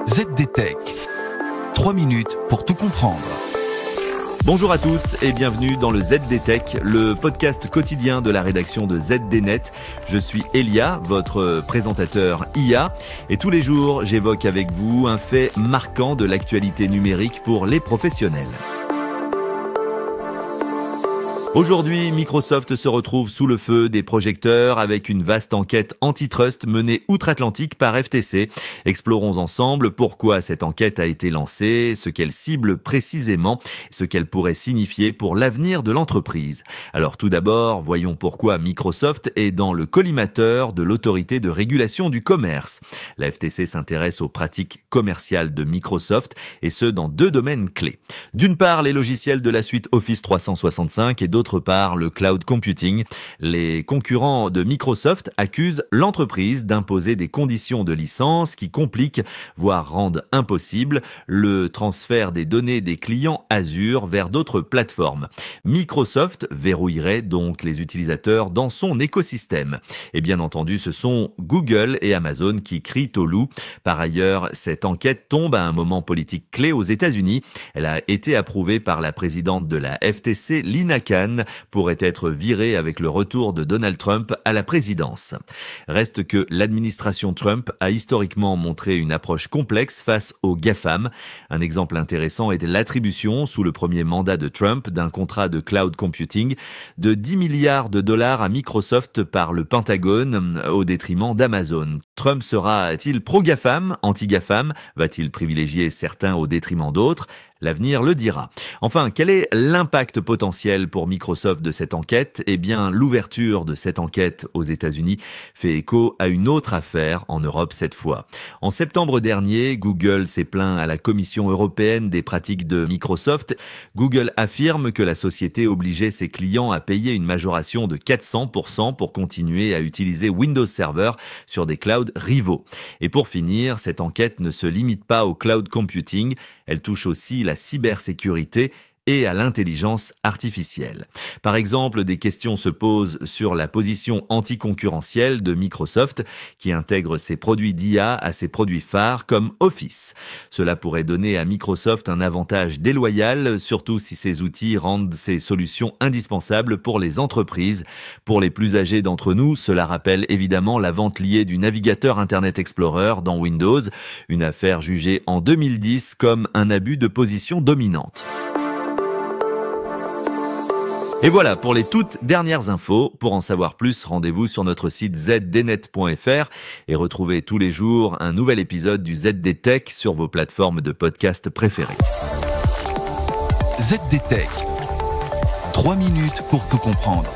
ZDTech. 3 minutes pour tout comprendre. Bonjour à tous et bienvenue dans le ZDTech, le podcast quotidien de la rédaction de ZDNet. Je suis Elia, votre présentateur IA, et tous les jours j'évoque avec vous un fait marquant de l'actualité numérique pour les professionnels. Aujourd'hui, Microsoft se retrouve sous le feu des projecteurs avec une vaste enquête antitrust menée outre-Atlantique par FTC. Explorons ensemble pourquoi cette enquête a été lancée, ce qu'elle cible précisément, ce qu'elle pourrait signifier pour l'avenir de l'entreprise. Alors tout d'abord, voyons pourquoi Microsoft est dans le collimateur de l'autorité de régulation du commerce. La FTC s'intéresse aux pratiques commerciales de Microsoft et ce dans deux domaines clés. D'une part, les logiciels de la suite Office 365 et d'autre part, le cloud computing. Les concurrents de Microsoft accusent l'entreprise d'imposer des conditions de licence qui compliquent, voire rendent impossible, le transfert des données des clients Azure vers d'autres plateformes. Microsoft verrouillerait donc les utilisateurs dans son écosystème. Et bien entendu, ce sont Google et Amazon qui crient au loup. Par ailleurs, cette enquête tombe à un moment politique clé aux États-Unis. Elle a été approuvée par la présidente de la FTC, Lina Khan, pourrait être virée avec le retour de Donald Trump à la présidence. Reste que l'administration Trump a historiquement montré une approche complexe face aux GAFAM. Un exemple intéressant est l'attribution, sous le premier mandat de Trump, d'un contrat de cloud computing de 10 milliards de dollars à Microsoft par le Pentagone au détriment d'Amazon. Trump sera-t-il pro-GAFAM, anti-GAFAM? Va-t-il privilégier certains au détriment d'autres? L'avenir le dira. Enfin, quel est l'impact potentiel pour Microsoft de cette enquête? Eh bien, l'ouverture de cette enquête aux États-Unis fait écho à une autre affaire en Europe cette fois. En septembre dernier, Google s'est plaint à la Commission européenne des pratiques de Microsoft. Google affirme que la société obligeait ses clients à payer une majoration de 400% pour continuer à utiliser Windows Server sur des clouds rivaux. Et pour finir, cette enquête ne se limite pas au cloud computing, elle touche aussi la cybersécurité et à l'intelligence artificielle. Par exemple, des questions se posent sur la position anticoncurrentielle de Microsoft qui intègre ses produits d'IA à ses produits phares comme Office. Cela pourrait donner à Microsoft un avantage déloyal, surtout si ces outils rendent ces solutions indispensables pour les entreprises. Pour les plus âgés d'entre nous, cela rappelle évidemment la vente liée du navigateur Internet Explorer dans Windows, une affaire jugée en 2010 comme un abus de position dominante. Et voilà pour les toutes dernières infos. Pour en savoir plus, rendez-vous sur notre site zdnet.fr et retrouvez tous les jours un nouvel épisode du ZDTech sur vos plateformes de podcast préférées. ZDTech. 3 minutes pour tout comprendre.